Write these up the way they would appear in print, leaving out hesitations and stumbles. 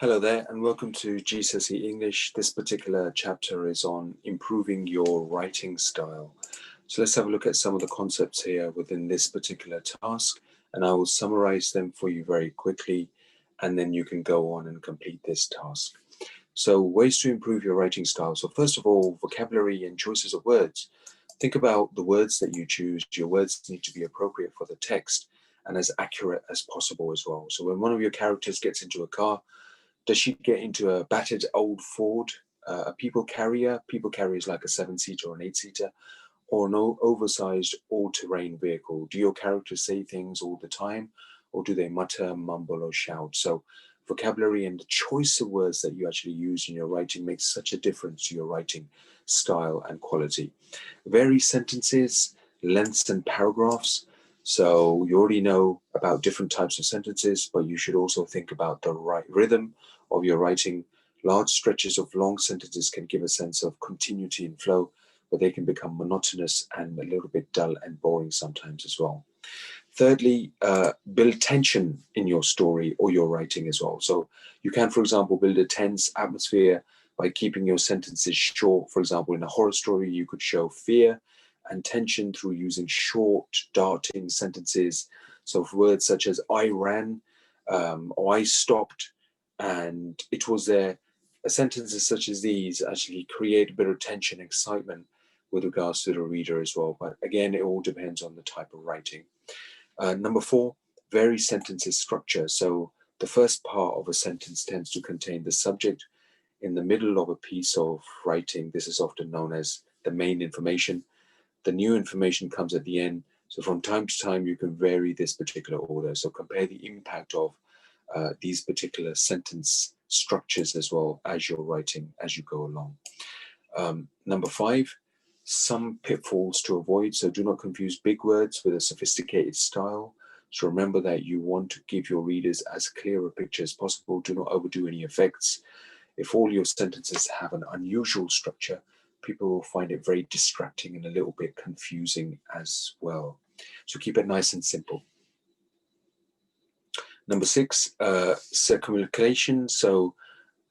Hello there and welcome to GCSE English. This particular chapter is on improving your writing style. So let's have a look at some of the concepts here within this particular task, and I will summarize them for you very quickly, and then you can go on and complete this task. So ways to improve your writing style. So first of all, vocabulary and choices of words. Think about the words that you choose. Your words need to be appropriate for the text and as accurate as possible as well. So when one of your characters gets into a car, does she get into a battered old Ford, a people carrier? People carrier is like a 7-seater or an 8-seater, or an oversized all-terrain vehicle. Do your characters say things all the time, or do they mutter, mumble, or shout? So vocabulary and the choice of words that you actually use in your writing makes such a difference to your writing style and quality. Vary sentences, lengths, and paragraphs. So you already know about different types of sentences, but you should also think about the right rhythm of your writing. Large stretches of long sentences can give a sense of continuity and flow, but they can become monotonous and a little bit dull and boring sometimes as well. Thirdly, build tension in your story or your writing as well. So you can, for example, build a tense atmosphere by keeping your sentences short. For example, in a horror story, you could show fear and tension through using short, darting sentences. So for words such as I ran, or I stopped, and it was there. Sentences such as these actually create a bit of tension, excitement with regards to the reader as well. But again, it all depends on the type of writing. Number 4, vary sentences structure. So the first part of a sentence tends to contain the subject. In the middle of a piece of writing, this is often known as the main information. The new information comes at the end. So from time to time, you can vary this particular order. So compare the impact of these particular sentence structures as well as you're writing as you go along. Number 5, some pitfalls to avoid. So do not confuse big words with a sophisticated style. So remember that you want to give your readers as clear a picture as possible. Do not overdo any effects. If all your sentences have an unusual structure, people will find it very distracting and a little bit confusing as well. So keep it nice and simple. Number 6, circumlocution. So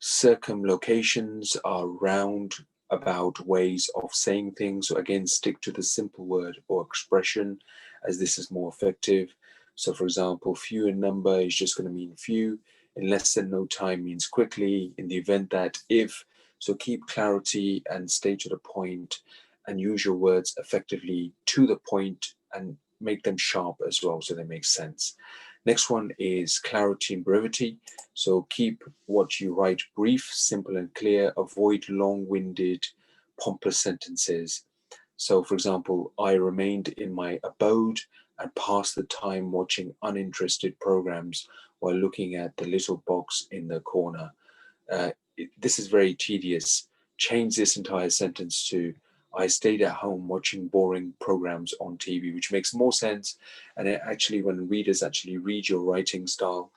circumlocutions are roundabout ways of saying things. So again, stick to the simple word or expression as this is more effective. So for example, few in number is just going to mean few. In less than no time means quickly. In the event that, if. So keep clarity and stay to the point and use your words effectively to the point and make them sharp as well so they make sense. Next one is clarity and brevity. So keep what you write brief, simple, and clear. Avoid long-winded, pompous sentences. So, for example, I remained in my abode and passed the time watching uninterested programs while looking at the little box in the corner. This is very tedious. Change this entire sentence to I stayed at home watching boring programs on TV, which makes more sense. And it actually, when readers actually read your writing style,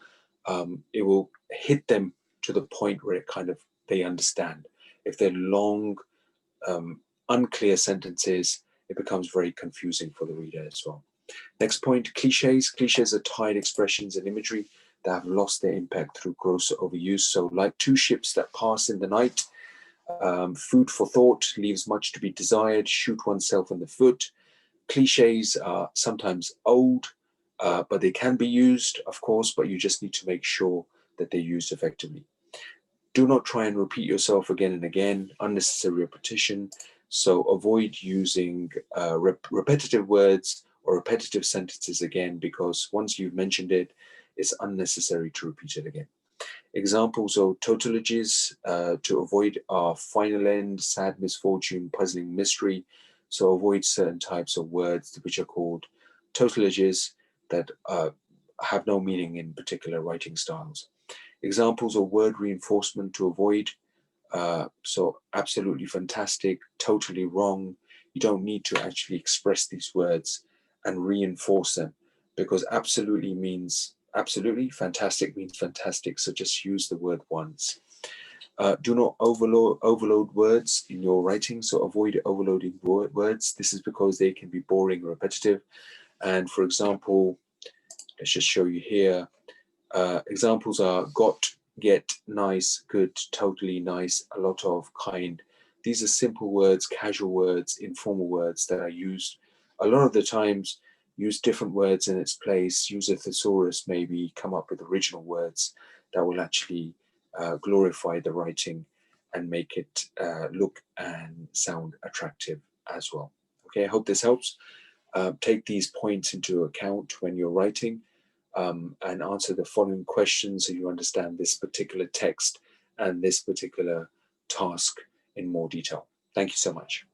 it will hit them to the point where it kind of they understand. If they're long, unclear sentences, it becomes very confusing for the reader as well. Next point, cliches. Cliches are tied expressions and imagery that have lost their impact through gross overuse. So like two ships that pass in the night, food for thought, leaves much to be desired, shoot oneself in the foot. Cliches are sometimes old, but they can be used, of course, but you just need to make sure that they're used effectively. Do not try and repeat yourself again and again, unnecessary repetition. So avoid using repetitive words or repetitive sentences again, because once you've mentioned it, it's unnecessary to repeat it again. Examples of tautologies to avoid are final end, sad misfortune, puzzling mystery. So avoid certain types of words which are called tautologies that have no meaning in particular writing styles. Examples of word reinforcement to avoid. So absolutely fantastic, totally wrong. You don't need to actually express these words and reinforce them, because absolutely means absolutely, fantastic means fantastic. So just use the word once. Do not overload words in your writing. So avoid overloading words. This is because they can be boring or repetitive. And for example, let's just show you here. Examples are get, nice, good, totally, nice, a lot of, kind. These are simple words, casual words, informal words that are used a lot of the times. Use different words in its place, use a thesaurus, maybe come up with original words that will actually glorify the writing and make it look and sound attractive as well. Okay, I hope this helps. Take these points into account when you're writing, and answer the following questions so you understand this particular text and this particular task in more detail. Thank you so much.